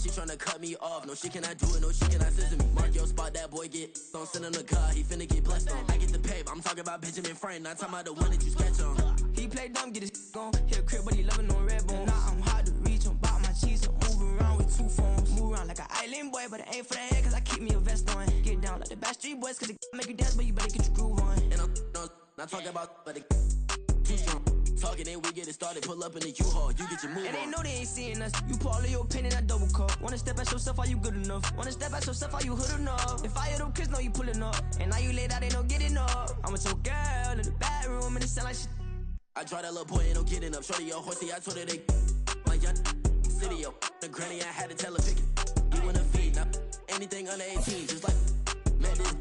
she tryna cut me off. No, she cannot do it, no, she cannot scissor me. Mark your spot, that boy get don't send him to God, he finna get blessed on. I get the pay, I'm talking about Benjamin Franklin, not talking about the one that you sketch on. He play dumb, get his gone. Hit a crib, but he loving on red bone. Now I'm hard to reach, I'm bout my cheese, I'm moving around with two phones. Move around like an island boy, but it ain't for the head, cause I keep me a vest on. Get down like the Backstreet Boys, cause it make you dance, but you better get your groove on. And I'm not talking about, but it too strong. Talking, then we get it started, pull up in the U-Haul, you get your move and on. they know they ain't seeing us. You pull all of your pin in that double cup. Wanna step at yourself, are you good enough? Wanna step at yourself, are you hood enough? If I hear them kids, know you pulling up. And now you laid out, they don't get enough. I'm with your girl in the bedroom, and it sound like shit. I draw that little boy, ain't no getting up. Shorty, your horsey, I told her they like young city, yo. The granny, I had to tell her pick it. You wanna feed, now anything under 18, just like met this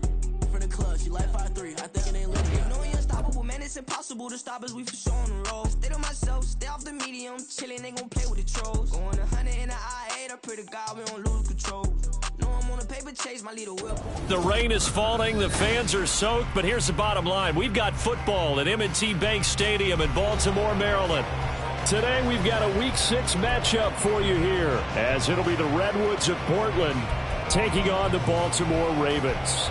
from the club. She like 5'3", I think it ain't lit. You know we unstoppable, man, it's impossible to stop us, we for sure on the road. Stay to myself, stay off the medium, chillin', they gon' play with the trolls. Going 100 in the I-8, I pray to God we don't lose control. No, I'm on a paper chase, my leader will. The rain is falling, the fans are soaked, but here's the bottom line. We've got football at M&T Bank Stadium in Baltimore, Maryland. Today we've got a Week 6 matchup for you here, as it'll be the Redwoods of Portland taking on the Baltimore Ravens.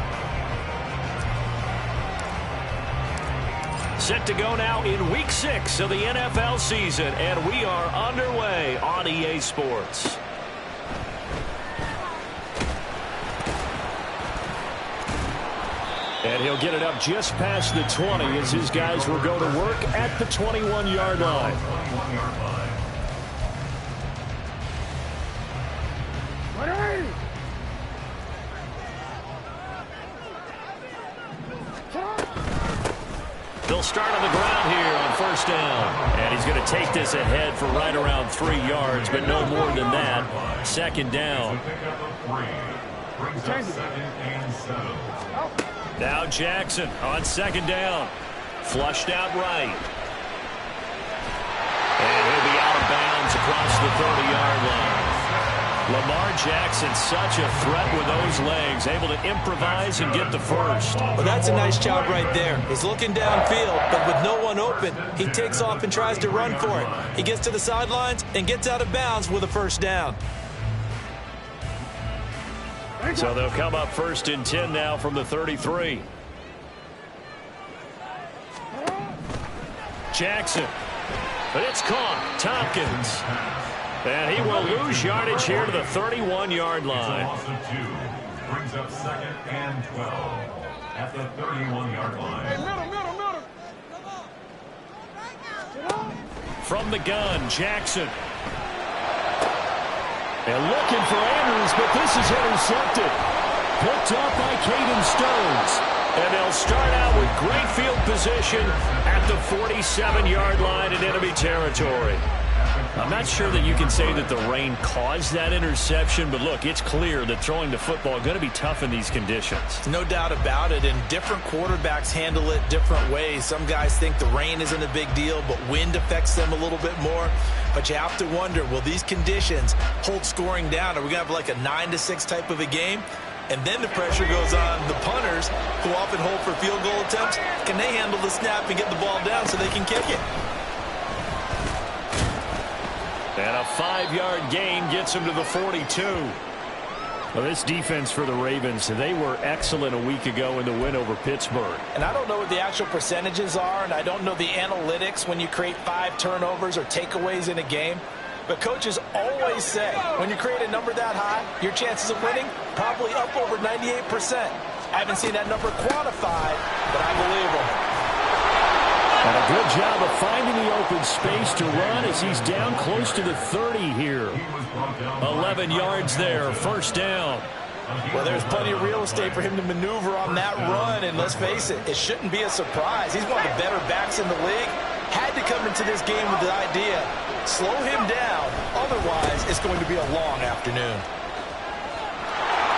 Set to go now in Week 6 of the NFL season, and we are underway on EA Sports. And he'll get it up just past the 20 as his guys will go to work at the 21-yard line. They'll start on the ground here on first down. And he's going to take this ahead for right around 3 yards, but no more than that. Second down. Now Jackson on second down. Flushed out right. And he'll be out of bounds across the 30-yard line. Lamar Jackson, such a threat with those legs, able to improvise and get the first. Well, that's a nice job right there. He's looking downfield, but with no one open, he takes off and tries to run for it. He gets to the sidelines and gets out of bounds with a first down. So they'll come up first and 10 now from the 33. Jackson. But it's caught. Tompkins. And he will lose yardage here to the 31-yard line. Brings up second and 12 at the 31-yard line. From the gun, Jackson. And looking for Andrews, but this is intercepted. Picked up by Caden Stones. And they'll start out with great field position at the 47-yard line in enemy territory. I'm not sure that you can say that the rain caused that interception, but look, it's clear that throwing the football is going to be tough in these conditions. No doubt about it, and different quarterbacks handle it different ways. Some guys think the rain isn't a big deal, but wind affects them a little bit more. But you have to wonder, will these conditions hold scoring down? Are we going to have like a 9-6 type of a game? And then the pressure goes on the punters, who often hold for field goal attempts. Can they handle the snap and get the ball down so they can kick it? And a 5-yard gain gets him to the 42. Well, this defense for the Ravens, they were excellent a week ago in the win over Pittsburgh. And I don't know what the actual percentages are, and I don't know the analytics when you create 5 turnovers or takeaways in a game. But coaches always say, when you create a number that high, your chances of winning probably up over 98%. I haven't seen that number quantified, but I believe them. And a good job of finding the open space to run as he's down close to the 30 here. 11 yards there, first down. Well, there's plenty of real estate for him to maneuver on that run, and let's face it, it shouldn't be a surprise. He's one of the better backs in the league. Had to come into this game with the idea, slow him down, otherwise it's going to be a long afternoon.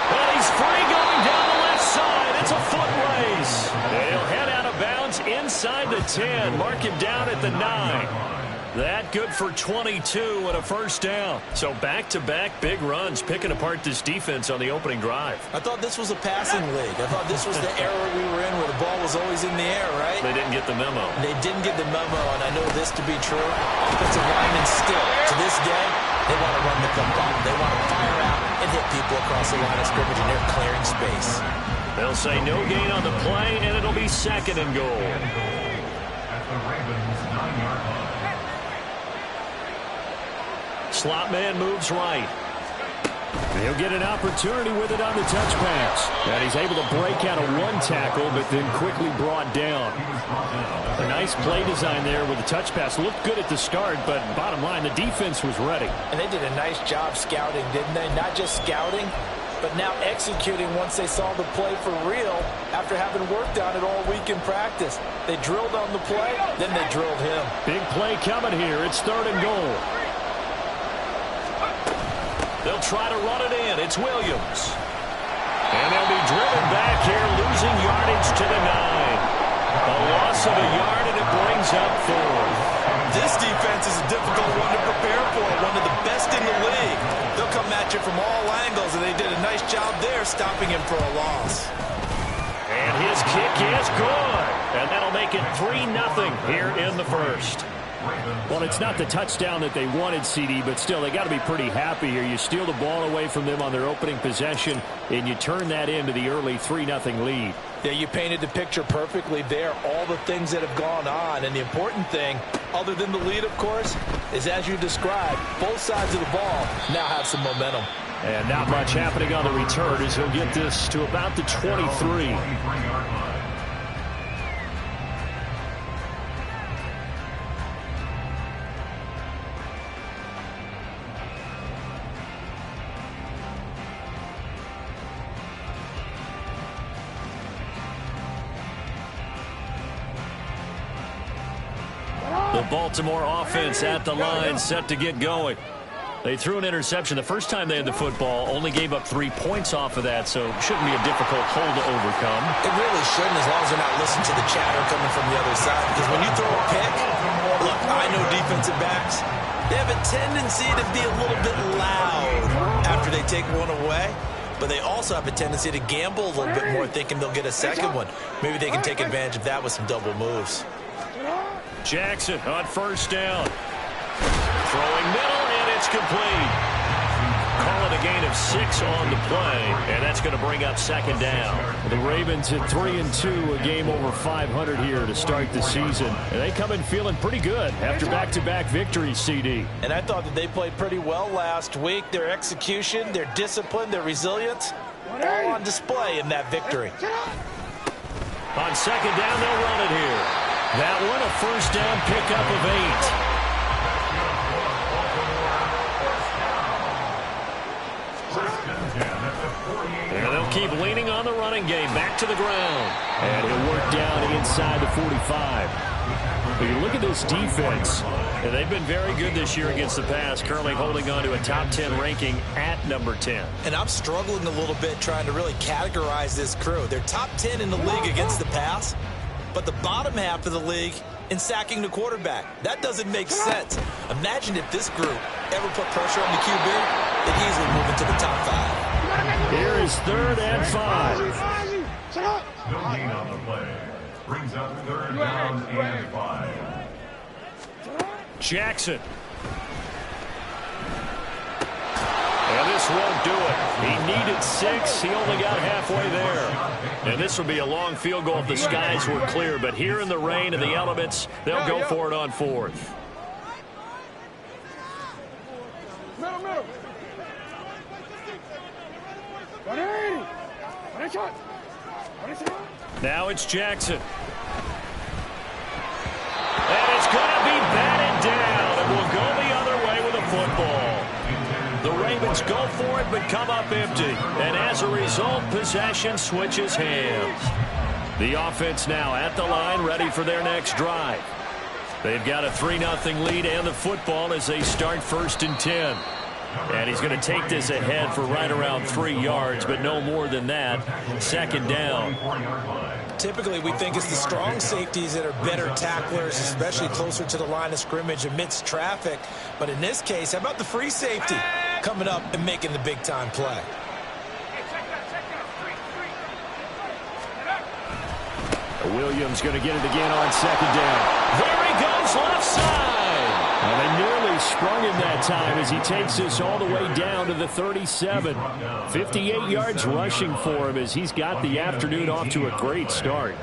And he's free going down the left side. It's a foot race. They'll head out of bounds inside the 10. Mark him down at the 9. That good for 22 and a first down. So back-to-back big runs, picking apart this defense on the opening drive. I thought this was a passing league. I thought this was the era we were in where the ball was always in the air, right? They didn't get the memo. They didn't get the memo, and I know this to be true. Offensive linemen still, to this day, they want to run the football. They want to fire people across the line of scrimmage, and they're clearing space. They'll say no gain on the play, and it'll be 2nd and goal. At the Ravens' 9-yard line. Slot man moves right. He'll get an opportunity with it on the touch pass. And he's able to break out of one tackle, but then quickly brought down. A nice play design there with the touch pass. Looked good at the start, but bottom line, the defense was ready. And they did a nice job scouting, didn't they? Not just scouting, but now executing once they saw the play for real after having worked on it all week in practice. They drilled on the play, then they drilled him. Big play coming here. It's 3rd and goal. They'll try to run it in. It's Williams. And they'll be driven back here, losing yardage to the 9. A loss of a yard, and it brings up 4th. This defense is a difficult one to prepare for, one of the best in the league. They'll come at you from all angles, and they did a nice job there stopping him for a loss. And his kick is good. And that'll make it 3-0 here in the first. Well, it's not the touchdown that they wanted, CD, but still, they got to be pretty happy here. You steal the ball away from them on their opening possession, and you turn that into the early 3-0 lead. Yeah, you painted the picture perfectly there, all the things that have gone on. And the important thing, other than the lead, of course, is as you described, both sides of the ball now have some momentum. And not much happening on the return as he'll get this to about the 23. The Baltimore offense at the line, set to get going. They threw an interception the first time they had the football, only gave up 3 points off of that, so it shouldn't be a difficult hole to overcome. It really shouldn't, as long as they're not listening to the chatter coming from the other side. Because when you throw a pick, look, I know defensive backs, they have a tendency to be a little bit loud after they take one away. But they also have a tendency to gamble a little bit more, thinking they'll get a second one. Maybe they can take advantage of that with some double moves. Jackson on 1st down. Throwing middle, and it's complete. Call it a gain of 6 on the play, and that's going to bring up 2nd down. The Ravens at 3-2, a game over 500 here to start the season. And they come in feeling pretty good after back-to-back victories, CD. And I thought that they played pretty well last week. Their execution, their discipline, their resilience, all on display in that victory. On 2nd down, they'll run it here. That one, a 1st down pickup of 8. And they'll keep leaning on the running game. Back to the ground. And he'll work down inside the 45. But you look at this defense, and they've been very good this year against the pass, currently holding on to a top 10 ranking at number 10. And I'm struggling a little bit trying to really categorize this crew. They're top 10 in the league against the pass, but the bottom half of the league in sacking the quarterback. That doesn't make sense. Imagine if this group ever put pressure on the QB, they'd easily move into the top 5. Here is 3rd and 5. No gain on the play. Brings up 3rd down and 5. Jackson. And this won't do it. He needed 6. He only got halfway there. And this will be a long field goal if the skies were clear. But here in the rain and the elements, they'll go for it on 4th. Now it's Jackson. And it's going to be batted down. And we'll go the other way with a football. The Ravens go for it, but come up empty. And as a result, possession switches hands. The offense now at the line, ready for their next drive. They've got a 3-0 lead and the football as they start 1st and 10. And he's going to take this ahead for right around 3 yards, but no more than that. 2nd down. Typically, we think it's the strong safeties that are better tacklers, especially closer to the line of scrimmage amidst traffic. But in this case, how about the free safety coming up and making the big-time play? Williams going to get it again on 2nd down. There he goes, left side. And they nearly sprung him that time as he takes this all the way down to the 37. 58 yards rushing for him as he's got the afternoon off to a great start.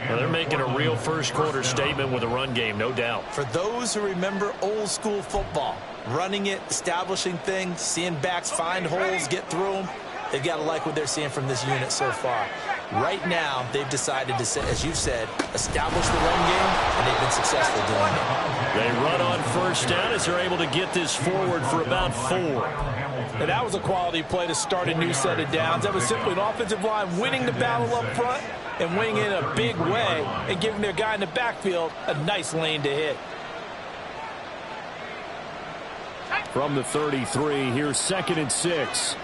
Well, they're making a real first-quarter statement with a run game, no doubt. For those who remember old-school football, running it, establishing things, seeing backs find holes, get through them, they've got to like what they're seeing from this unit so far. Right now, they've decided to, as you've said, establish the run game, and they've been successful doing it. They run on first down as they're able to get this forward for about 4. And that was a quality play to start a new set of downs. That was simply an offensive line winning the battle up front and winning in a big way and giving their guy in the backfield a nice lane to hit. From the 33, here's 2nd and 6.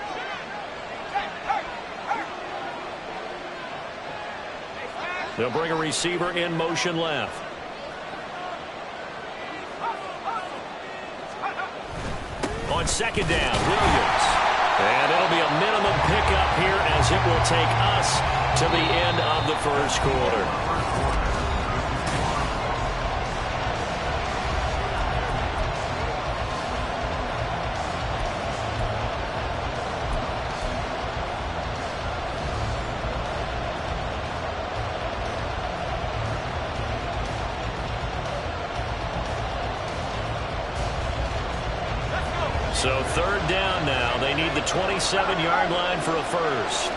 They'll bring a receiver in motion left. On 2nd down, Williams. And it'll be a minimum pickup here as it will take us to the end of the first quarter. So 3rd down now. They need the 27-yard line for a first.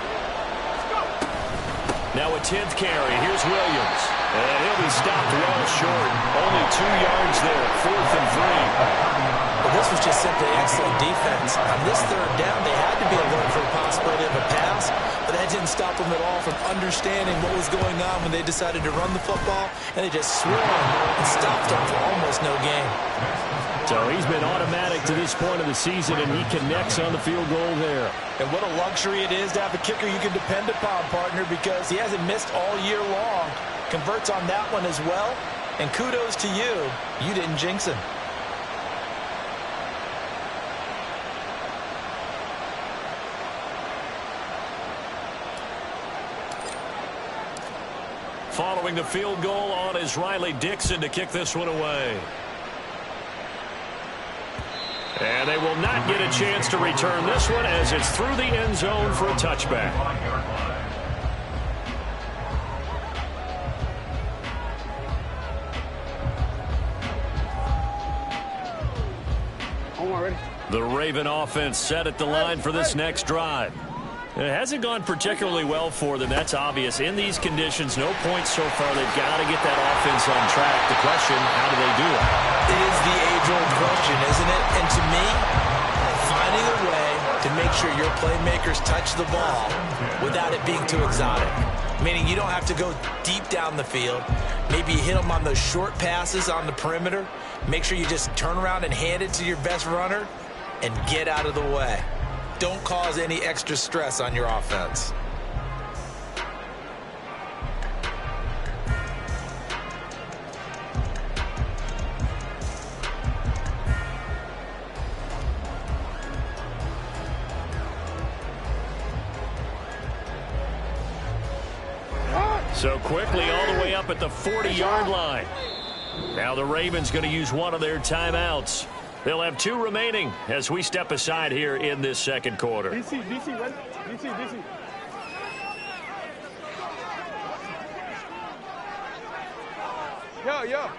Now a 10th carry. Here's Williams. And he'll be stopped well short. Only 2 yards there. 4th and 3. Well, this was just simply excellent defense. On this 3rd down, they had to be alert for the possibility of a pass, but that didn't stop them at all from understanding what was going on when they decided to run the football, and they just swung and stopped them for almost no gain. So he's been automatic to this point of the season, and he connects on the field goal there. And what a luxury it is to have a kicker you can depend upon, partner, because he hasn't missed all year long. Converts on that one as well. And kudos to you. You didn't jinx him. Following the field goal on is Riley Dixon to kick this one away. And they will not get a chance to return this one as it's through the end zone for a touchback. The Raven offense set at the line for this next drive. It hasn't gone particularly well for them. That's obvious. In these conditions, no points so far. They've got to get that offense on track. The question, how do they do it? It is the age-old question, isn't it? And to me, finding a way to make sure your playmakers touch the ball without it being too exotic. Meaning you don't have to go deep down the field. Maybe you hit them on those short passes on the perimeter. Make sure you just turn around and hand it to your best runner and get out of the way. Don't cause any extra stress on your offense. So quickly all the way up at the 40-yard line. Now the Ravens going to use one of their timeouts. They'll have 2 remaining as we step aside here in this second quarter. DC, ready? DC. Yo.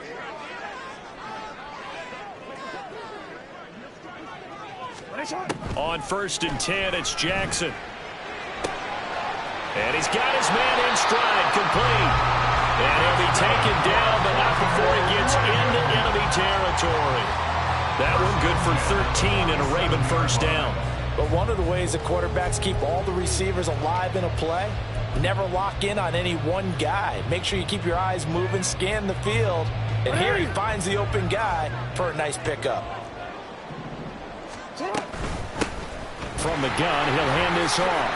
On 1st and 10, it's Jackson. And he's got his man in stride, complete. And he'll be taken down, but not before he gets into enemy territory. That one good for 13 and a Raven first down. But one of the ways that quarterbacks keep all the receivers alive in a play, never lock in on any one guy. Make sure you keep your eyes moving, scan the field, and here he finds the open guy for a nice pickup. From the gun, he'll hand this off.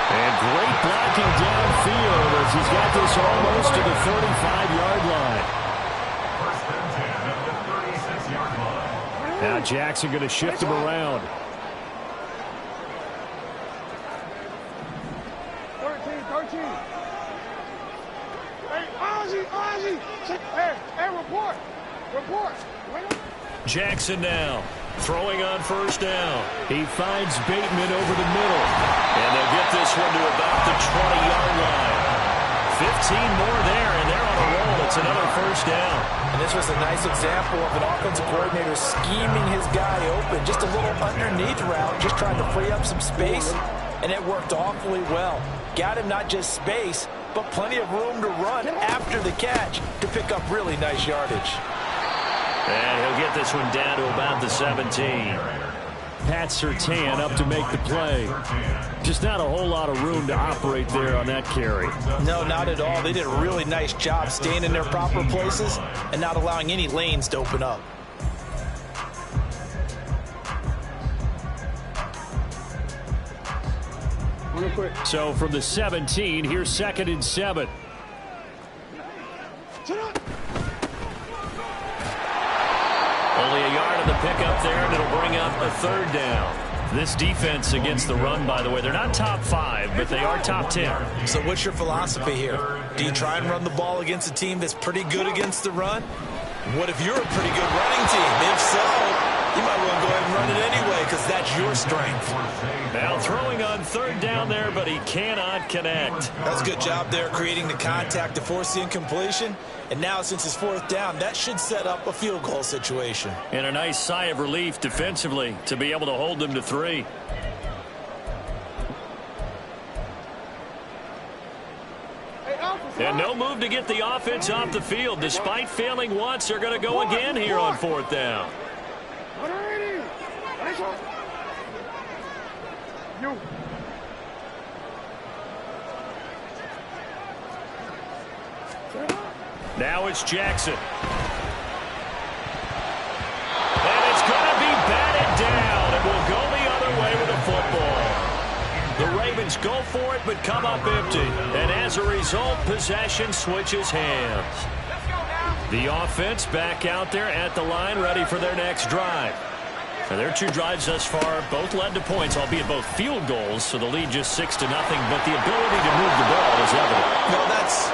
And great blocking downfield as he's got this almost to the 35-yard line. Now Jackson going to shift him around. 13. Hey, Ozzy. Hey, report. Jackson now throwing on first down. He finds Bateman over the middle. And they'll get this one to about the 20-yard line. 15 more there, and they're on a roll. It's another first down. And this was a nice example of an offensive coordinator scheming his guy open. Just a little underneath route, just trying to free up some space, and it worked awfully well. Got him not just space, but plenty of room to run after the catch to pick up really nice yardage. And he'll get this one down to about the 17. Pat Surtain up to make the play. Just not a whole lot of room to operate there on that carry. No, not at all. They did a really nice job staying in their proper places and not allowing any lanes to open up. Real quick. So from the 17, here's 2nd and 7. Only a yard of the pickup there, and it'll bring up a 3rd down. This defense against the run, by the way, they're not top 5, but they are top 10. So what's your philosophy here? Do you try and run the ball against a team that's pretty good against the run? What if you're a pretty good running team? If so, you might want to go ahead and run it anyway because that's your strength. Now throwing on 3rd down there, but he cannot connect. That's a good job there creating the contact to force the incompletion. And now since it's 4th down, that should set up a field goal situation. And a nice sigh of relief defensively to be able to hold them to 3. And no move to get the offense off the field. Despite failing once, they're going to go again here on 4th down. Now it's Jackson. And it's going to be batted down. It will go the other way with the football. The Ravens go for it, but come up empty. And as a result, possession switches hands. The offense back out there at the line, ready for their next drive. Now, their 2 drives thus far both led to points, albeit both field goals, so the lead just 6-0, but the ability to move the ball is evident. Well, that's,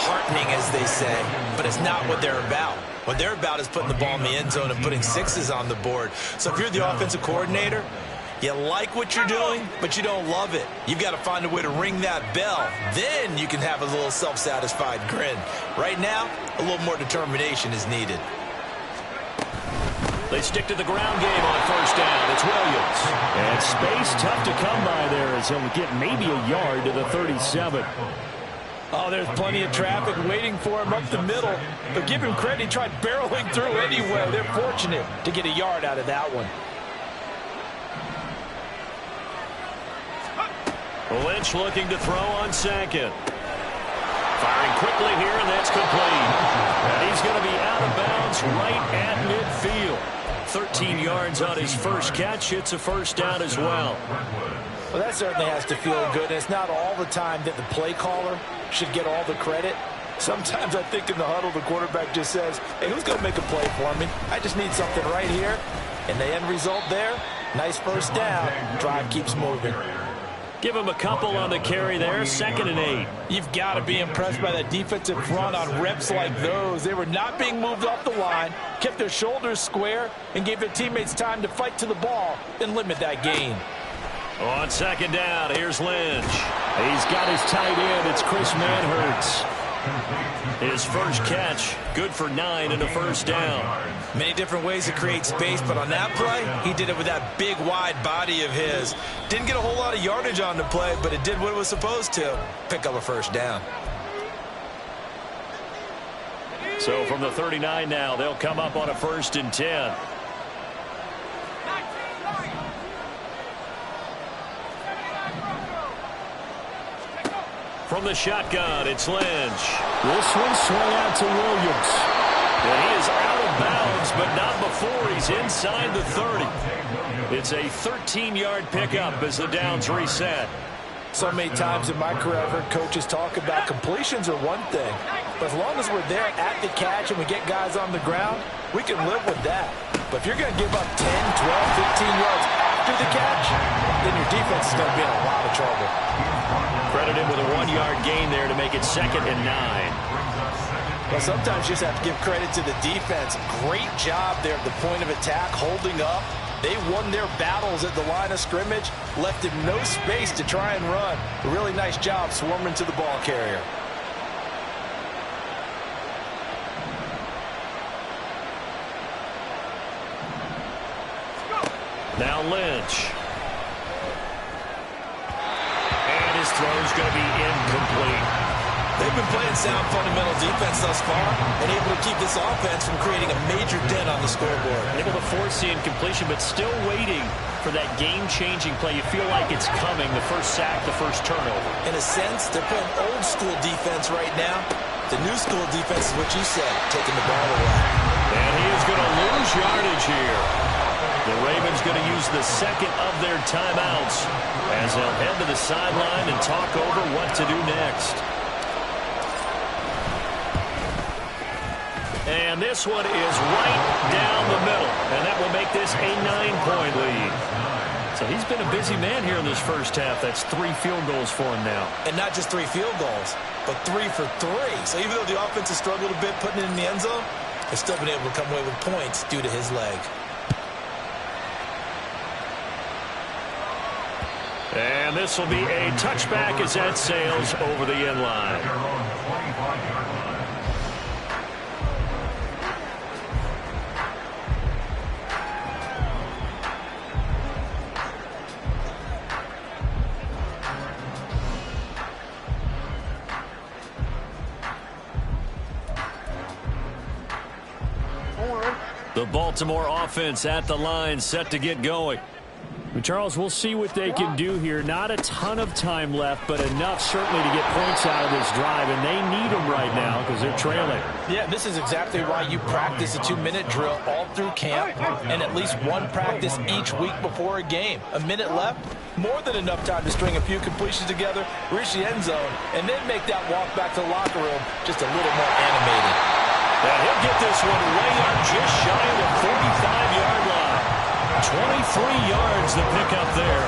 heartening, as they say, but it's not what they're about. What they're about is putting the ball in the end zone and putting 6s on the board. So if you're the offensive coordinator, you like what you're doing, but you don't love it. You've got to find a way to ring that bell. Then you can have a little self-satisfied grin. Right now, a little more determination is needed. They stick to the ground game on 1st down. It's Williams. And space tough to come by there as he'll get maybe a yard to the 37. Oh, there's plenty of traffic waiting for him up the middle. But give him credit, he tried barreling through anyway. They're fortunate to get a yard out of that one. Lynch looking to throw on 2nd. Firing quickly here, and that's complete. And he's going to be out of bounds right at midfield. 13 yards on his first catch. It's a 1st down as well. Well, that certainly has to feel good. And it's not all the time that the play caller should get all the credit. Sometimes I think in the huddle, the quarterback just says, hey, who's going to make a play for me? I just need something right here. And the end result there, nice 1st down. Drive keeps moving. Give him a couple on the carry there. 2nd and 8. You've got to be impressed by that defensive front on reps like those. They were not being moved off the line, kept their shoulders square, and gave their teammates time to fight to the ball and limit that gain. On 2nd down, here's Lynch. He's got his tight end. It's Chris Manhertz. His first catch, good for 9 and a 1st down. Many different ways to create space, but on that play, he did it with that big, wide body of his. Didn't get a whole lot of yardage on the play, but it did what it was supposed to. Pick up a 1st down. So from the 39 now, they'll come up on a 1st and 10. From the shotgun, it's Lynch. This one swung out to Williams. And he is out of bounds, but not before he's inside the 30. It's a 13-yard pickup as the downs reset. So many times in my career, I've heard coaches talk about completions are one thing. But as long as we're there at the catch and we get guys on the ground, we can live with that. But if you're going to give up 10, 12, 15 yards after the catch, then your defense is going to be in a lot of trouble. Credited with a 1-yard gain there to make it 2nd and 9. Well, sometimes you just have to give credit to the defense. Great job there at the point of attack, holding up. They won their battles at the line of scrimmage, left him no space to try and run. A really nice job swarming to the ball carrier. Now Lynch. And his throw's going to be incomplete. They've been playing sound fundamental defense thus far and able to keep this offense from creating a major dent on the scoreboard. Able to force the incompletion, but still waiting for that game-changing play. You feel like it's coming, the first sack, the first turnover. In a sense, they're playing old-school defense right now. The new school defense is what you said, taking the ball away. And he is going to lose yardage here. The Ravens going to use the second of their timeouts as they'll head to the sideline and talk over what to do next. And this one is right down the middle. And that will make this a 9-point lead. So he's been a busy man here in this first half. That's 3 field goals for him now. And not just 3 field goals, but 3 for 3. So even though the offense has struggled a bit putting it in the end zone, they've still been able to come away with points due to his leg. And this will be a touchback as that sails over the end line. The Baltimore offense at the line, set to get going. Charles, we'll see what they can do here. Not a ton of time left, but enough certainly to get points out of this drive, and they need them right now because they're trailing. Yeah, this is exactly why you practice a 2-minute drill all through camp and at least one practice each week before a game. A minute left, more than enough time to string a few completions together, reach the end zone, and then make that walk back to the locker room just a little more animated. And he'll get this one way up just shy of the 45-yard line. 23 yards to pick up there.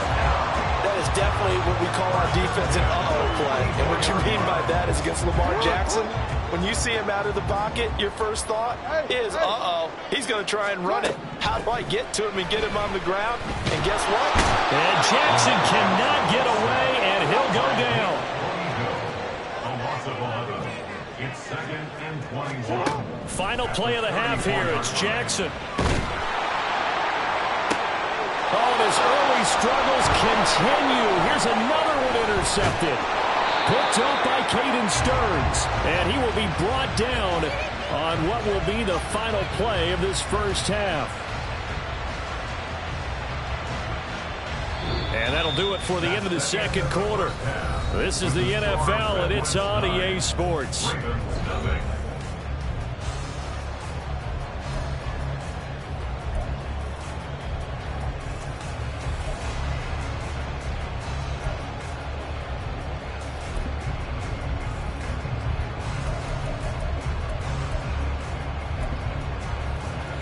That is definitely what we call our defense an uh-oh play. And what you mean by that is against Lamar Jackson, when you see him out of the pocket, your first thought is, uh-oh, he's going to try and run it. How do I get to him and get him on the ground? And guess what? And Jackson cannot get away, and he'll go down. A loss of 11. It's 2nd and 21. Final play of the half here. It's Jackson. Oh, his early struggles continue. Here's another one intercepted. Picked up by Caden Stearns. And he will be brought down on what will be the final play of this first half. And that'll do it for the end of the second quarter. This is the NFL, and it's on EA Sports.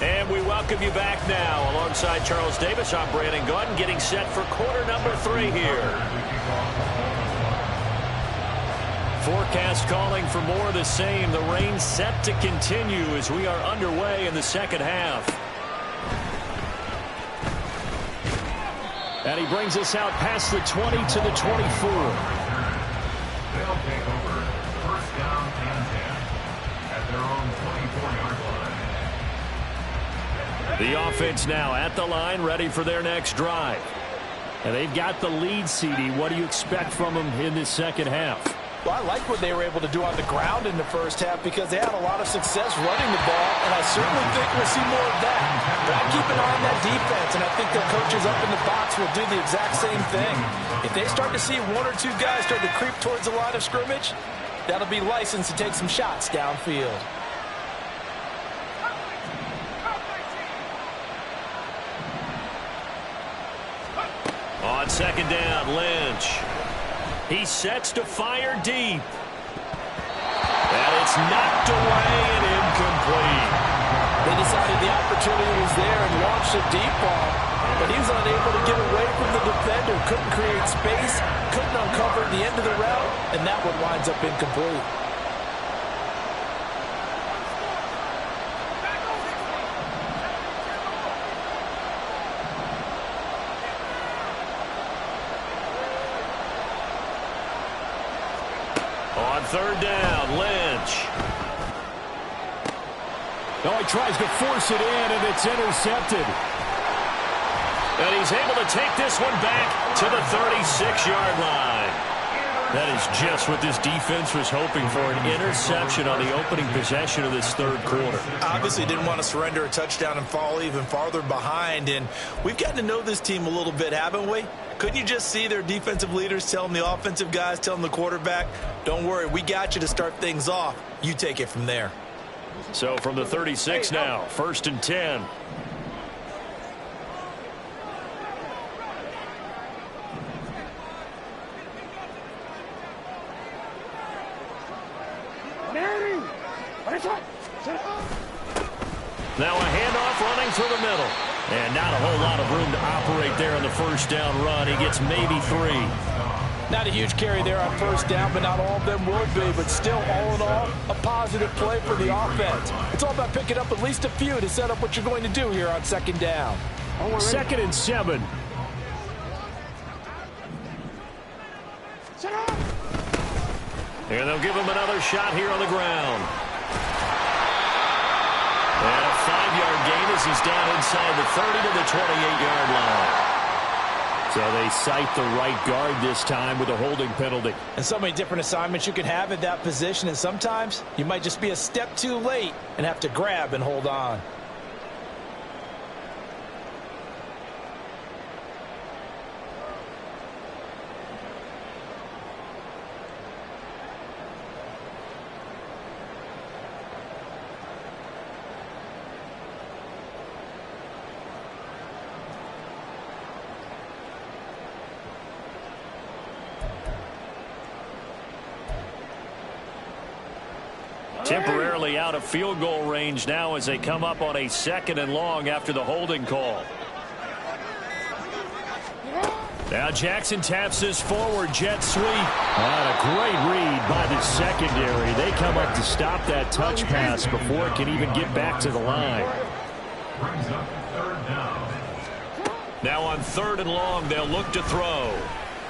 And we welcome you back now. Alongside Charles Davis, I'm Brandon Gaudin, getting set for quarter number 3 here. Forecast calling for more of the same. The rain set to continue as we are underway in the second half. And he brings us out past the 20 to the 24. They'll take over 1st down and 10 at their own 24-yard line. The offense now at the line, ready for their next drive. And they've got the lead, CD. What do you expect from them in this second half? Well, I like what they were able to do on the ground in the first half because they had a lot of success running the ball, and I certainly think we'll see more of that. But I keep an eye on that defense, and I think their coaches up in the box will do the exact same thing. If they start to see 1 or 2 guys start to creep towards the line of scrimmage, that'll be licensed to take some shots downfield. On second down, Lynch. He sets to fire deep. And it's knocked away and incomplete. They decided the opportunity was there and launched a deep ball, but he was unable to get away from the defender, couldn't create space, couldn't uncover the end of the route, and that one winds up incomplete. On third down, Lynch. Oh, he tries to force it in, and it's intercepted. And he's able to take this one back to the 36-yard line. That is just what this defense was hoping for, an interception on the opening possession of this third quarter. Obviously didn't want to surrender a touchdown and fall even farther behind. And we've gotten to know this team a little bit, haven't we? Couldn't you just see their defensive leaders telling the offensive guys, telling the quarterback, don't worry, we got you to start things off. You take it from there. So from the 36 now, 1st and 10. Now a handoff running through the middle. And not a whole lot of room to operate there on the first down run. He gets maybe 3. Not a huge carry there on first down, but not all of them will be. But still, all in all, a positive play for the offense. It's all about picking up at least a few to set up what you're going to do here on 2nd down. 2nd and 7. And they'll give him another shot here on the ground. And a 5-yard gain as he's down inside the 30 to the 28-yard line. So they cite the right guard this time with a holding penalty. And so many different assignments you can have at that position, and sometimes you might just be a step too late and have to grab and hold on. Temporarily out of field goal range now as they come up on a 2nd and long after the holding call. Now Jackson taps this forward jet sweep. And a great read by the secondary. They come up to stop that touch pass before it can even get back to the line. Brings up 3rd down. Now on 3rd and long, they'll look to throw.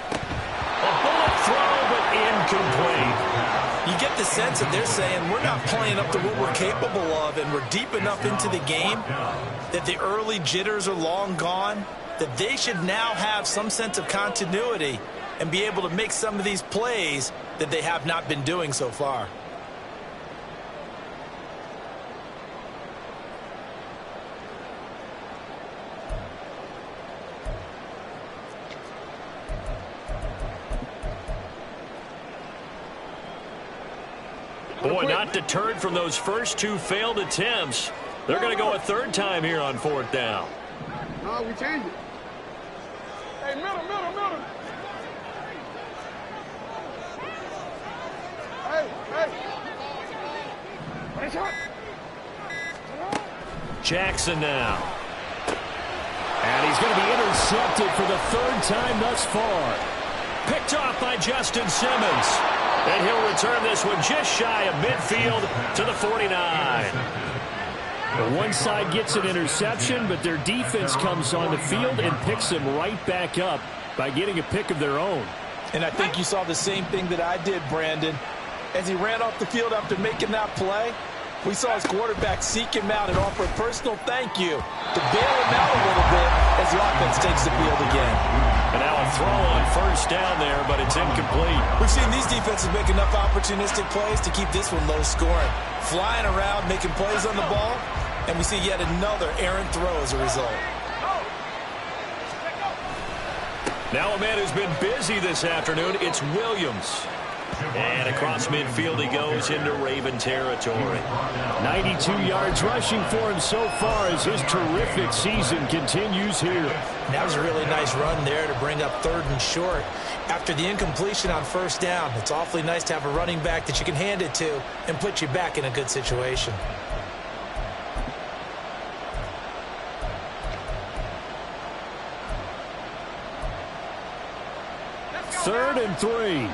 A bullet throw, but incomplete. You get the sense that they're saying we're not playing up to what we're capable of, and we're deep enough into the game that the early jitters are long gone, that they should now have some sense of continuity and be able to make some of these plays that they have not been doing so far. Boy, not deterred from those first 2 failed attempts. They're going to go a 3rd time here on 4th down. No, we change it. Hey, middle. Hey. Jackson now. And he's going to be intercepted for the 3rd time thus far. Picked off by Justin Simmons. And he'll return this one just shy of midfield to the 49. One side gets an interception, but their defense comes on the field and picks them right back up by getting a pick of their own. And I think you saw the same thing that I did, Brandon. As he ran off the field after making that play, we saw his quarterback seek him out and offer a personal thank you to bail him out a little bit as the offense takes the field again. And now a throw on 1st down there, but it's incomplete. We've seen these defenses make enough opportunistic plays to keep this one low scoring. Flying around, making plays on the ball, and we see yet another errant throw as a result. Now a man who's been busy this afternoon, it's Williams. And across midfield he goes into Raven territory. 92 yards rushing for him so far as his terrific season continues here. That was a really nice run there to bring up 3rd and short. After the incompletion on 1st down, it's awfully nice to have a running back that you can hand it to and put you back in a good situation. 3rd and 3.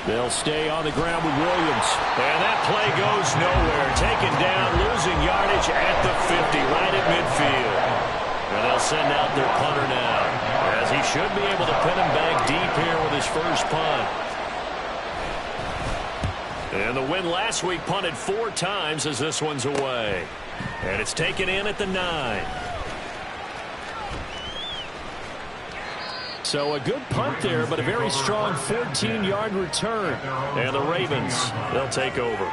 They'll stay on the ground with Williams. And that play goes nowhere. Taken down, losing yardage at the 50, right at midfield. And they'll send out their punter now, as he should be able to pin him back deep here with his first punt. And the win last week punted 4 times as this one's away. And it's taken in at the 9. So a good punt there, but a very strong 14-yard return. And the Ravens, they'll take over.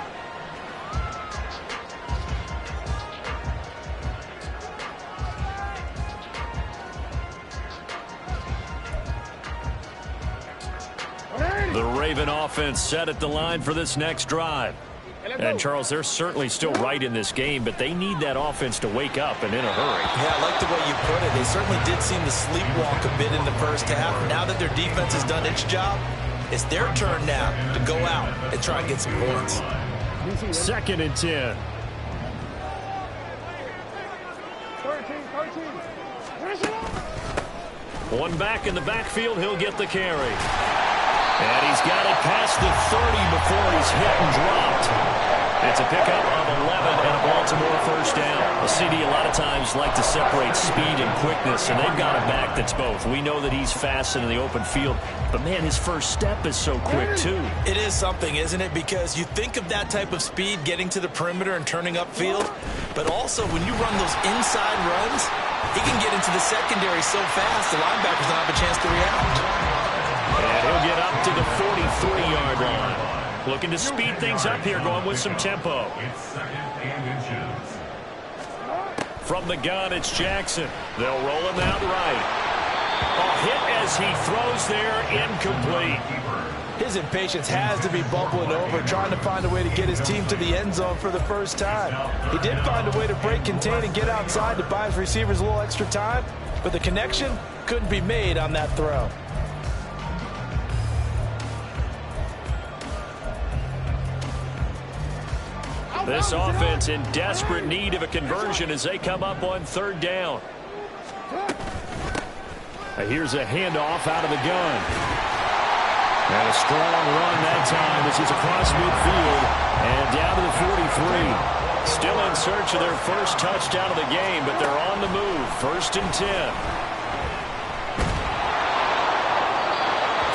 The Raven offense set at the line for this next drive. And, Charles, they're certainly still right in this game, but they need that offense to wake up and in a hurry. Yeah, I like the way you put it. They certainly did seem to sleepwalk a bit in the first half. Now that their defense has done its job, it's their turn now to go out and try and get some points. 2nd and 10. 1 back in the backfield. He'll get the carry. And he's got it past the 30 before he's hit and dropped. It's a pickup of 11 and a Baltimore first down. A CD a lot of times like to separate speed and quickness, and they've got a back that's both. We know that he's fast in the open field, but, man, his first step is so quick, too. It is something, isn't it? Because you think of that type of speed getting to the perimeter and turning upfield, but also when you run those inside runs, he can get into the secondary so fast the linebackers don't have a chance to react. And he'll get up to the 43-yard line. Looking to speed things up here, going with some tempo. It's 2nd and inches. From the gun, it's Jackson. They'll roll him out right. A hit as he throws there, incomplete. His impatience has to be bubbling over, trying to find a way to get his team to the end zone for the first time. He did find a way to break, contain, and get outside to buy his receivers a little extra time, but the connection couldn't be made on that throw. This offense in desperate need of a conversion as they come up on 3rd down. Here's a handoff out of the gun. And a strong run that time as he's across midfield and down to the 43. Still in search of their first touchdown of the game, but they're on the move. 1st and 10.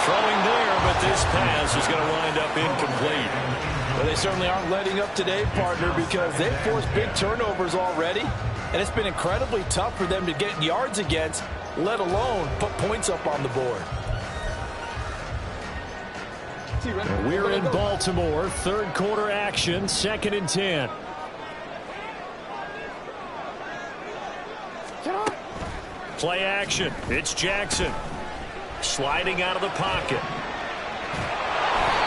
Throwing there, but this pass is going to wind up incomplete. Well, they certainly aren't letting up today, partner, because they've forced big turnovers already, and it's been incredibly tough for them to get yards against, let alone put points up on the board. We're in Baltimore, 3rd quarter action, 2nd and 10. Play action. It's Jackson. Sliding out of the pocket.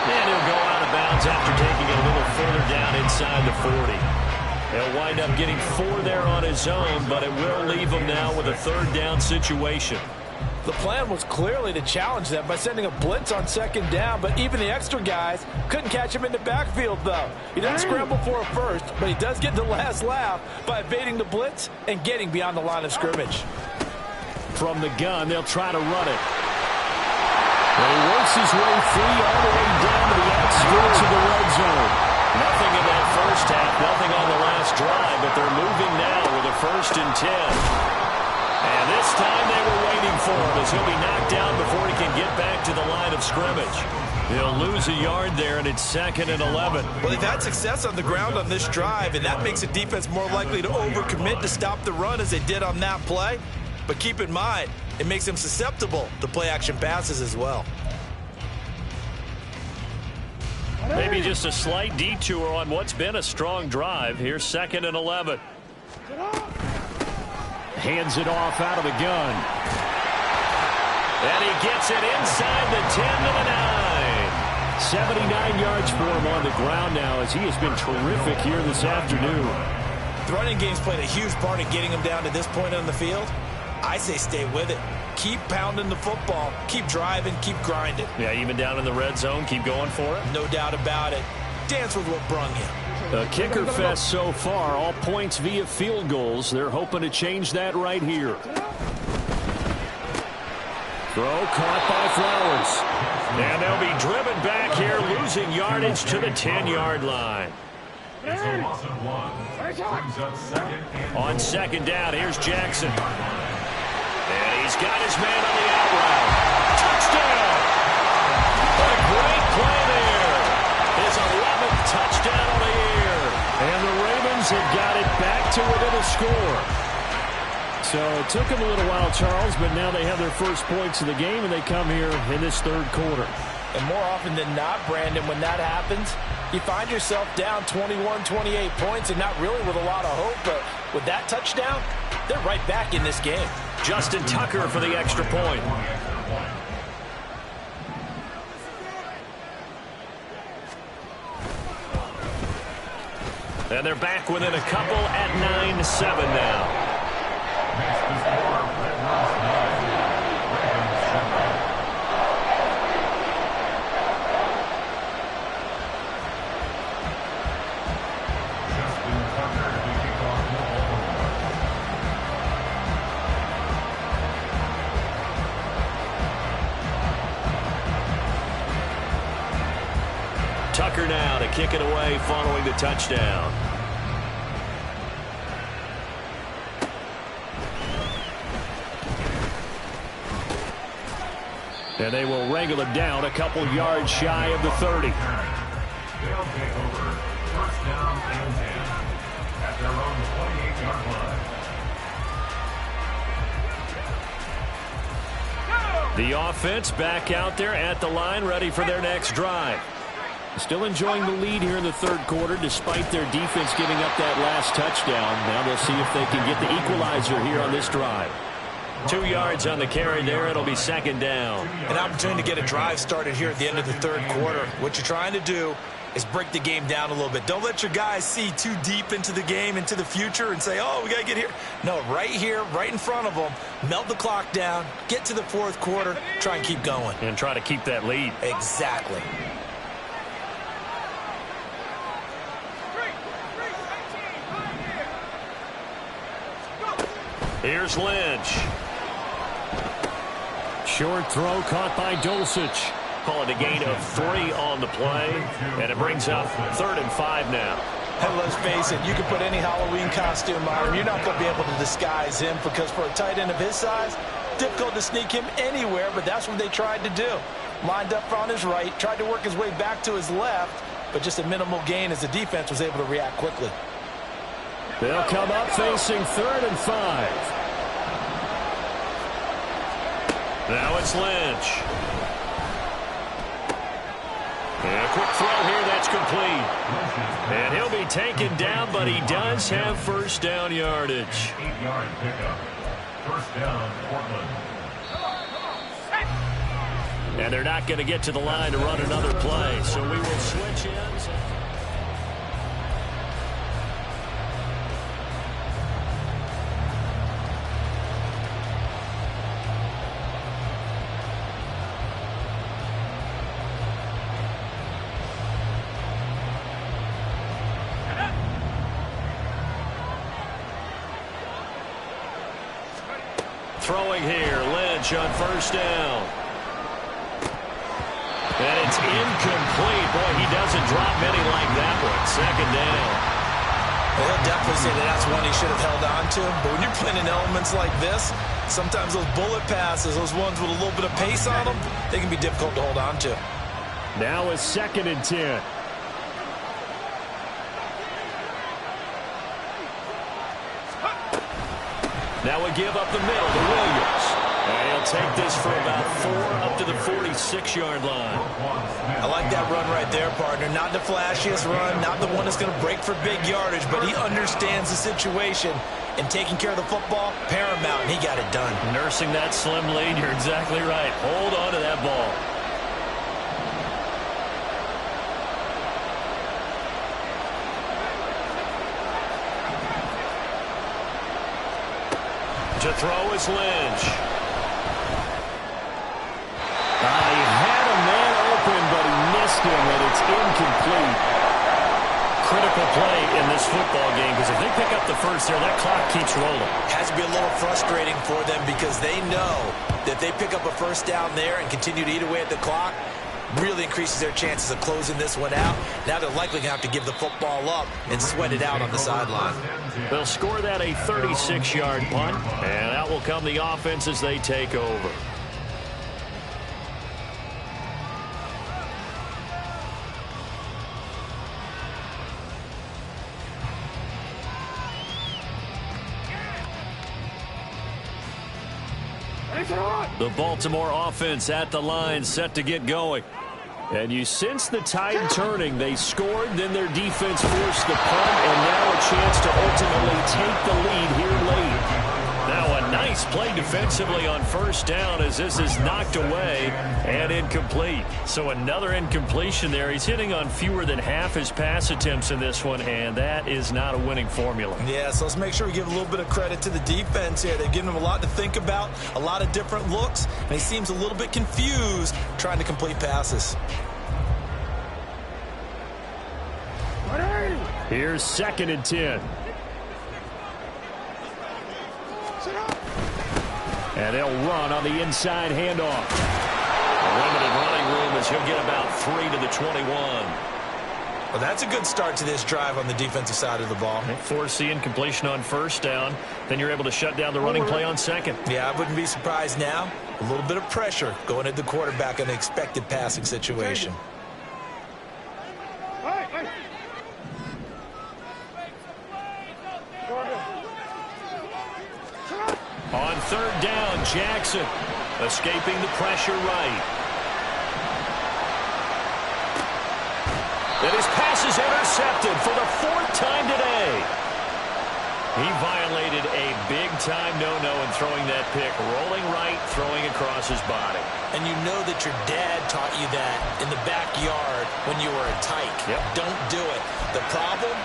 And he'll go out of bounds after taking it a little further down inside the 40. He'll wind up getting 4 there on his own, but it will leave him now with a 3rd down situation. The plan was clearly to challenge them by sending a blitz on 2nd down, but even the extra guys couldn't catch him in the backfield, though. He doesn't scramble for a first, but he does get the last laugh by evading the blitz and getting beyond the line of scrimmage. From the gun, they'll try to run it. And he works his way free all the way down to the outskirts of the red zone. Nothing in that first half, nothing on the last drive, but they're moving now with a 1st and 10. And this time they were waiting for him as he'll be knocked down before he can get back to the line of scrimmage. He'll lose a yard there, and it's 2nd and 11. Well, they've had success on the ground on this drive, and that makes the defense more likely to overcommit to stop the run as they did on that play. But keep in mind, it makes them susceptible to play-action passes as well. Maybe just a slight detour on what's been a strong drive. Here's 2nd and 11. Hands it off out of the gun. And he gets it inside the 10 to the 9. 79 yards for him on the ground now as he has been terrific here this afternoon. The running game's played a huge part in getting him down to this point on the field. I say stay with it. Keep pounding the football. Keep driving. Keep grinding. Yeah, even down in the red zone, keep going for it. No doubt about it. Dance with what brung you. A kicker fest so far, all points via field goals. They're hoping to change that right here. Throw caught by Flowers. And they'll be driven back here, losing yardage to the 10-yard line. It's a loss of 1. Brings up second and On second down, here's Jackson. And he's got his man on the out route. Touchdown! What a great play there. His 11th touchdown on the year. And the Ravens have got it back to within a score. So it took them a little while, Charles, but now they have their first points of the game, and they come here in this third quarter. And more often than not, Brandon, when that happens, you find yourself down 21, 28 points and not really with a lot of hope, but with that touchdown, they're right back in this game. Justin Tucker for the extra point. And they're back within a couple at 9-7 now. makes the score Red Ross 9, Ravens 7. Justin Tucker to kick off the ball. Tucker now to kick it away following the touchdown. And they will wrangle him down a couple yards shy of the 30. They'll take over first down and 10 at their own 28-yard line. The offense back out there at the line, ready for their next drive. Still enjoying the lead here in the third quarter, despite their defense giving up that last touchdown. Now they'll see if they can get the equalizer here on this drive. 2 yards on the carry there. It'll be second down. An opportunity to get a drive started here at the end of the third quarter. What you're trying to do is break the game down a little bit. Don't let your guys see too deep into the game, into the future, and say, oh, we got to get here. No, right here, right in front of them, melt the clock down, get to the fourth quarter, try and keep going. And try to keep that lead. Exactly. Here's Lynch. Short throw caught by Dulcich. Call it a gain of 3 on the play, and it brings up 3rd and 5 now. And let's face it, you can put any Halloween costume on him. You're not going to be able to disguise him because for a tight end of his size, difficult to sneak him anywhere, but that's what they tried to do. Lined up on his right, tried to work his way back to his left, but just a minimal gain as the defense was able to react quickly. They'll come up facing 3rd and 5. Now it's Lynch. And a quick throw here, that's complete. And he'll be taken down, but he does have first down yardage. 8-yard pickup. First down, Portland. And they're not going to get to the line to run another play, so we will switch ends. Throwing here, Lynch on first down. And it's incomplete. Boy, he doesn't drop many like that one. Second down. Well, he'll definitely say that that's one he should have held on to. But when you're playing in elements like this, sometimes those bullet passes, those ones with a little bit of pace on them, they can be difficult to hold on to. Now it's 2nd and 10. Now we give up the middle to Williams. And he'll take this for about 4 up to the 46-yard line. I like that run right there, partner. Not the flashiest run, not the one that's going to break for big yardage, but he understands the situation, and taking care of the football, paramount, and he got it done. Nursing that slim lead, you're exactly right. Hold on to that ball. To throw is Lynch. He had a man open, but he missed him, and it's incomplete. critical play in this football game because if they pick up the first there, that clock keeps rolling. Has to be a little frustrating for them because they know that they pick up a first down there and continue to eat away at the clock, really increases their chances of closing this one out. Now they're likely going to have to give the football up and sweat it out on the sideline. They'll score that a 36-yard punt, and out will come the offense as they take over. The Baltimore offense at the line, set to get going. And you sense the tide turning. They scored, then their defense forced the punt, and now a chance to ultimately take the lead here late. Now a nice play defensively on first down as this is knocked away and incomplete. So another incompletion there. He's hitting on fewer than half his pass attempts in this one, and that is not a winning formula. Yeah, so let's make sure we give a little bit of credit to the defense here. They've given him a lot to think about, a lot of different looks, and he seems a little bit confused trying to complete passes. Here's 2nd and 10. And they'll run on the inside handoff. Limited running room as he'll get about 3 to the 21. Well, that's a good start to this drive on the defensive side of the ball. They force the incompletion on first down. Then you're able to shut down the running play on second. Yeah, I wouldn't be surprised now. A little bit of pressure going at the quarterback in an expected passing situation. On 3rd down, Jackson escaping the pressure right. And his pass is intercepted for the 4th time today. He violated a big-time no-no in throwing that pick, rolling right, throwing across his body. And you know that your dad taught you that in the backyard when you were a tyke. Yep. Don't do it. The problem,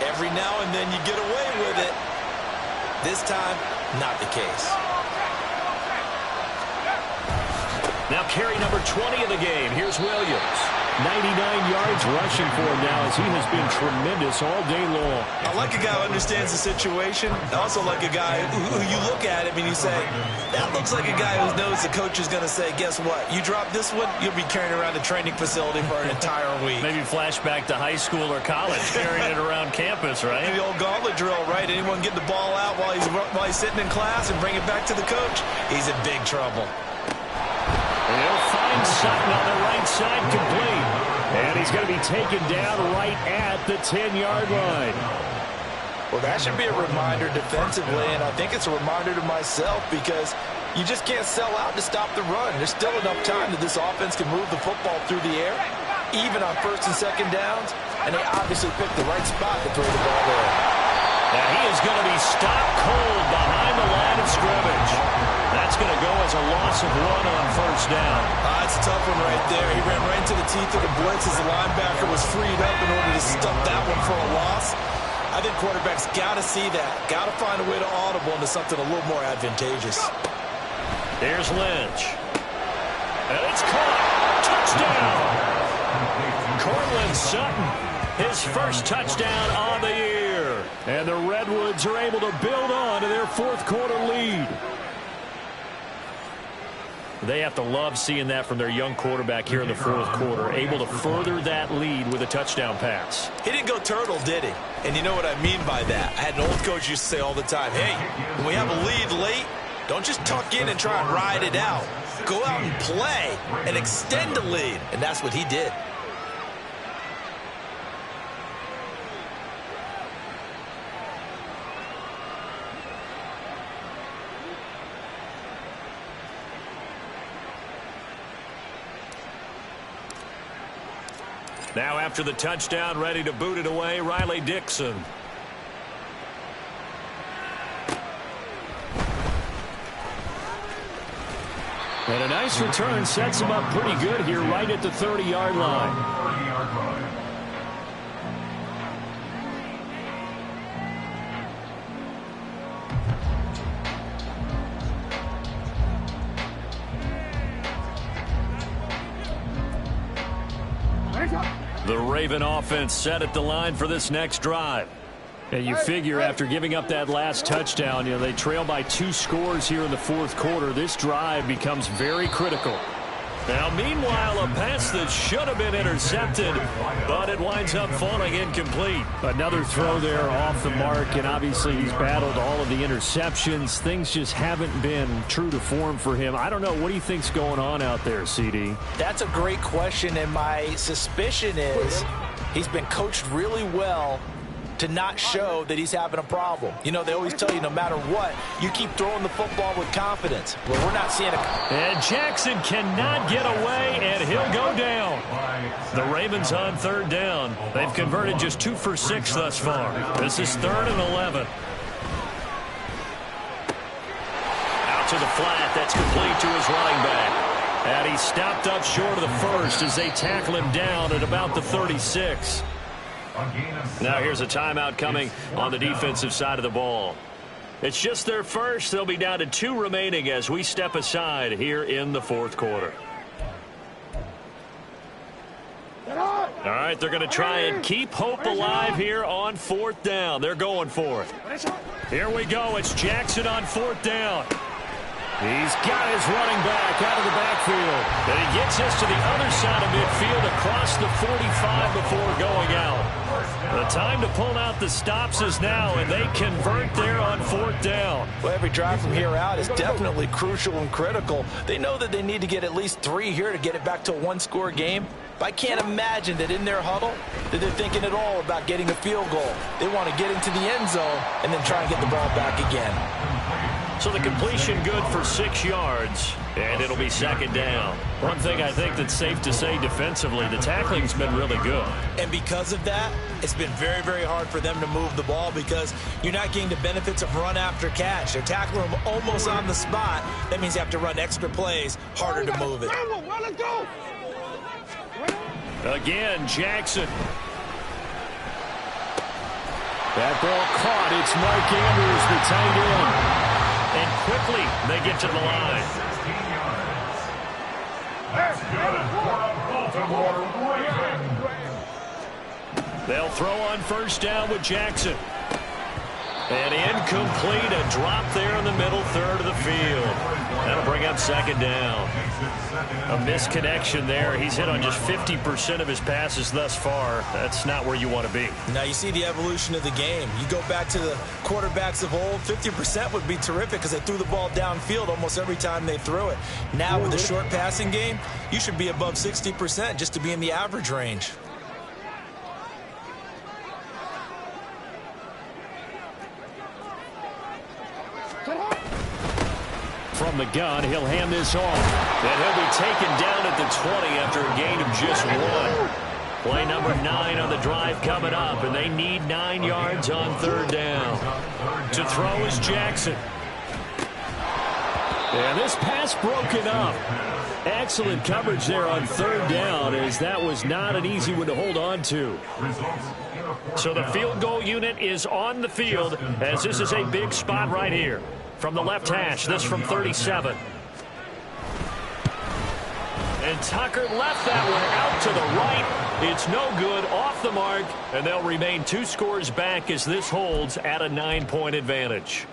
every now and then you get away with it. This time, not the case. Now carry number 20 of the game. Here's Williams. 99 yards rushing for him now as he has been tremendous all day long. I like a guy who understands the situation. I also like a guy who you look at him and you say, that looks like a guy who knows the coach is going to say, guess what? You drop this one, you'll be carrying around the training facility for an entire week. Maybe flashback to high school or college, carrying it around campus, right? The old gauntlet drill, right? Anyone get the ball out while he's sitting in class and bring it back to the coach? He's in big trouble. And he'll find Sutton on the right side complete. And he's going to be taken down right at the 10-yard line. Well, that should be a reminder defensively, and I think it's a reminder to myself because you just can't sell out to stop the run. There's still enough time that this offense can move the football through the air, even on 1st and 2nd downs, and they obviously picked the right spot to throw the ball there. Now he is going to be stopped cold behind the line of scrimmage. That's going to go as a loss of 1 on 1st down. That's a tough one right there. He ran right into the teeth of the blitz as the linebacker was freed up in order to stuff that one for a loss. I think quarterbacks got to see that. Got to find a way to audible into something a little more advantageous. Here's Lynch. And it's caught. Touchdown. Courtland Sutton, his first touchdown on the year. And the Redwoods are able to build on to their 4th quarter lead. They have to love seeing that from their young quarterback here in the 4th quarter, able to further that lead with a touchdown pass. He didn't go turtle, did he? And you know what I mean by that. I had an old coach used to say all the time, hey, when we have a lead late, don't just tuck in and try and ride it out. Go out and play and extend the lead. And that's what he did. Now after the touchdown, ready to boot it away, Riley Dixon. And a nice return sets him up pretty good here right at the 30-yard line. The Raven offense set at the line for this next drive. And you figure after giving up that last touchdown, they trail by 2 scores here in the fourth quarter. This drive becomes very critical. Now, meanwhile, a pass that should have been intercepted, but it winds up falling incomplete. Another throw there off the mark, and obviously he's battled all of the interceptions. Things just haven't been true to form for him. I don't know. What do you think's going on out there, CD? That's a great question, and my suspicion is he's been coached really well to not show that he's having a problem. They always tell you no matter what, you keep throwing the football with confidence. Well, we're not seeing it. And Jackson cannot get away, and he'll go down. The Ravens on third down. They've converted just 2 for 6 thus far. This is 3rd and 11. Out to the flat. That's complete to his running back. And he stopped up short of the first as they tackle him down at about the 36. Now here's a timeout coming on the defensive side of the ball. It's just their first. They'll be down to 2 remaining as we step aside here in the fourth quarter. All right, they're going to try and keep hope alive here on 4th down. They're going for it. Here we go. It's Jackson on 4th down. He's got his running back out of the backfield. And he gets us to the other side of midfield across the 45 before going out. The time to pull out the stops is now, and they convert there on 4th down. Well, every drive from here out is definitely crucial and critical. They know that they need to get at least 3 here to get it back to a 1-score game. But I can't imagine that in their huddle that they're thinking at all about getting a field goal. They want to get into the end zone and then try and get the ball back again. So the completion good for 6 yards, and it'll be 2nd down. One thing I think that's safe to say defensively, the tackling's been really good. And because of that, it's been very, very hard for them to move the ball because you're not getting the benefits of run after catch. They're tackling them almost on the spot. That means you have to run extra plays, harder to move it. Again, Jackson. That ball caught. It's Mark Andrews, the tight end. And quickly, they get to the line. That's good for a Baltimore Raven. They'll throw on 1st down with Jackson. And incomplete, a drop there in the middle third of the field. That'll bring up 2nd down. A misconnection there. He's hit on just 50% of his passes thus far. That's not where you want to be. Now you see the evolution of the game. You go back to the quarterbacks of old, 50% would be terrific because they threw the ball downfield almost every time they threw it. Now with the short passing game, you should be above 60% just to be in the average range. From the gun, he'll hand this off. And he'll be taken down at the 20 after a gain of just 1. Play number 9 on the drive coming up, and they need 9 yards on 3rd down. To throw is Jackson. And this pass broken up. Excellent coverage there on 3rd down, as that was not an easy one to hold on to. So the field goal unit is on the field, as this is a big spot right here. From the left hash, this from 37. And Tucker left that one out to the right. It's no good, off the mark, and they'll remain 2 scores back as this holds at a 9-point advantage.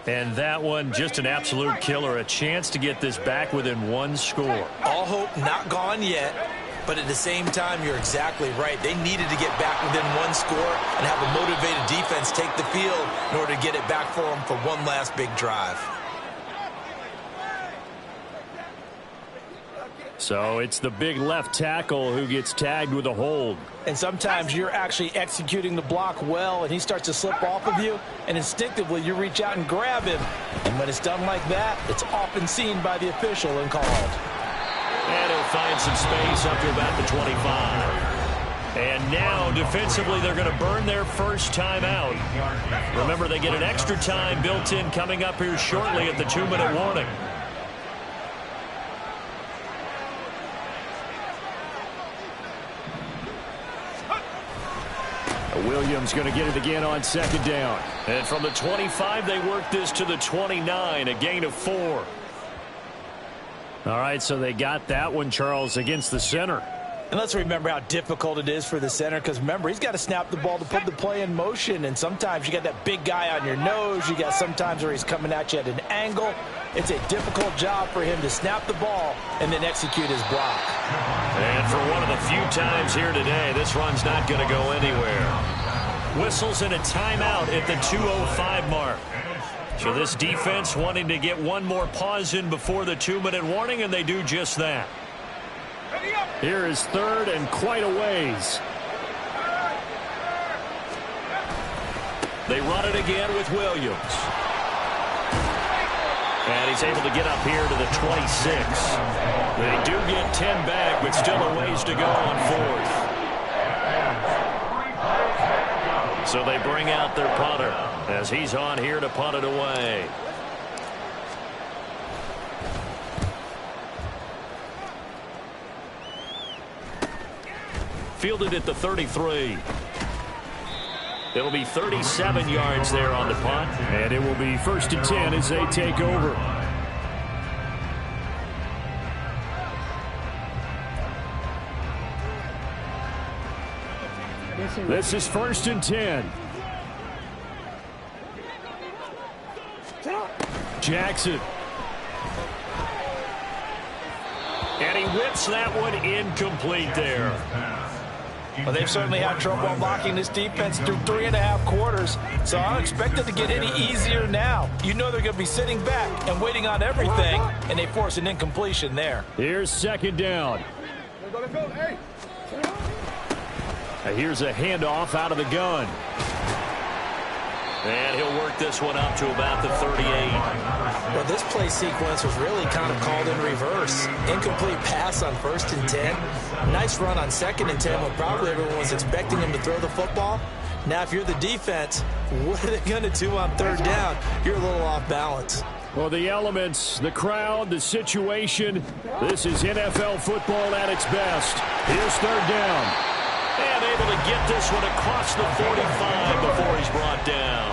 And that one, just an absolute killer. A chance to get this back within 1 score. All hope not gone yet, but at the same time, you're exactly right. They needed to get back within 1 score and have a motivated defense take the field in order to get it back for them for one last big drive. So it's the big left tackle who gets tagged with a hold. And sometimes you're actually executing the block well, and he starts to slip off of you, and instinctively you reach out and grab him. And when it's done like that, it's often seen by the official and called. And he'll find some space up to about the 25. And now, defensively, they're going to burn their first time out. Remember, they get an extra time built in coming up here shortly at the 2-minute warning. Williams going to get it again on 2nd down. And from the 25, they work this to the 29, a gain of 4. All right, so they got that one, Charles, against the center. And let's remember how difficult it is for the center, because remember, he's got to snap the ball to put the play in motion, and sometimes you got that big guy on your nose. You got sometimes where he's coming at you at an angle. It's a difficult job for him to snap the ball and then execute his block. And for one of the few times here today, this run's not going to go anywhere. Whistles and a timeout at the 2:05 mark. So this defense wanting to get one more pause in before the 2-minute warning, and they do just that. Here is third and quite a ways. They run it again with Williams. And he's able to get up here to the 26. They do get 10 back, but still a ways to go on fourth. So they bring out their punter as he's on here to punt it away. Fielded at the 33. It'll be 37 yards there on the punt. And it will be 1st and 10 as they take over. This is 1st and 10. Jackson. And he whips that one incomplete there. Well, they've certainly had trouble unlocking this defense through 3.5 quarters, so I don't expect it to get any easier now. You know they're going to be sitting back and waiting on everything, and they force an incompletion there. Here's 2nd down. Here's a handoff out of the gun. And he'll work this one up to about the 38. Well, this play sequence was really kind of called in reverse. Incomplete pass on 1st and 10. Nice run on 2nd and 10 when probably everyone was expecting him to throw the football. Now, if you're the defense, what are they going to do on 3rd down? You're a little off balance. Well, the elements, the crowd, the situation, this is NFL football at its best. Here's 3rd down. And able to get this one across the 45 before he's brought down.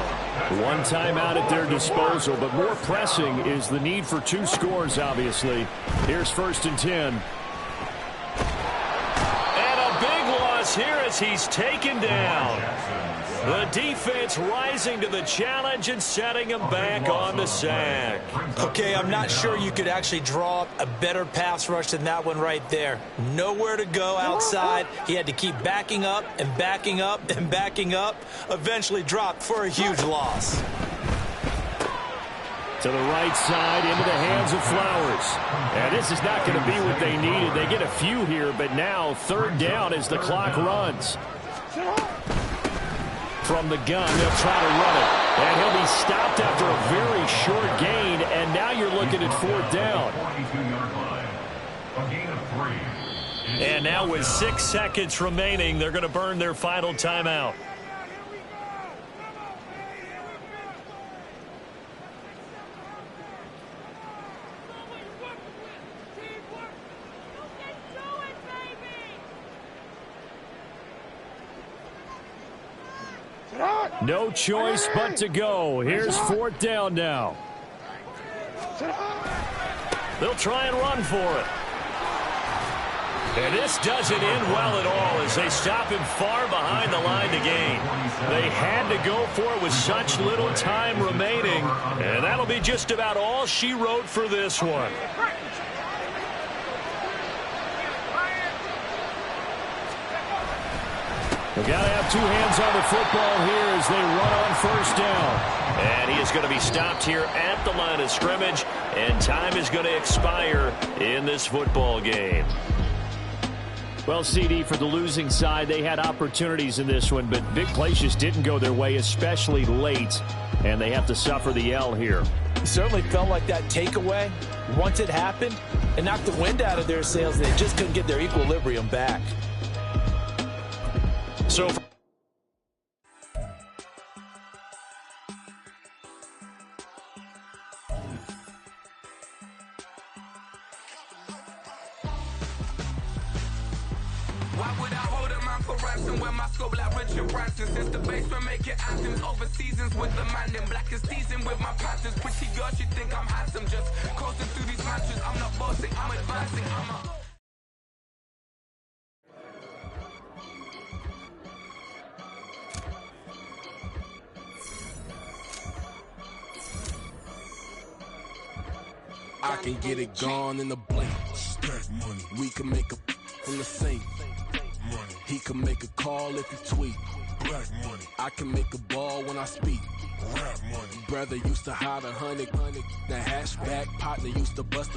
One timeout at their disposal, but more pressing is the need for 2 scores, obviously. Here's 1st and 10. And a big loss here as he's taken down. The defense rising to the challenge and setting him back on the sack. Okay, I'm not sure you could actually draw up a better pass rush than that one right there. Nowhere to go outside. He had to keep backing up and backing up and backing up. Eventually dropped for a huge loss. To the right side, into the hands of Flowers. And this is not going to be what they needed. They get a few here, but now 3rd down as the clock runs. From the gun, they'll try to run it. And he'll be stopped after a very short gain, and now you're looking at 4th down. And now with 6 seconds remaining, they're going to burn their final timeout. No choice but to go. Here's 4th down now. They'll try and run for it. And this doesn't end well at all as they stop him far behind the line to gain. They had to go for it with such little time remaining. And that'll be just about all she wrote for this one. They've got to have 2 hands on the football here as they run on 1st down. And he is going to be stopped here at the line of scrimmage, and time is going to expire in this football game. Well, CD, for the losing side, they had opportunities in this one, but big plays just didn't go their way, especially late, and they have to suffer the L here. It certainly felt like that takeaway, once it happened, it knocked the wind out of their sails, and they just couldn't get their equilibrium back. So why would I hold a man for ransom when my scope like Richard Branson? Since the basement making anthems over seasons with the man in black is teasing with my Panthers. Pretty girl, she think I'm handsome, just coasting through these matches. I'm not bossing, I'm advancing, I'm a can get it gone in the blink. Stack money. We can make a from the sink. Money. He can make a call if he tweet. Black money. I can make a ball when I speak. Rap money. Brother used to hide 100. The hashback partner used to bust a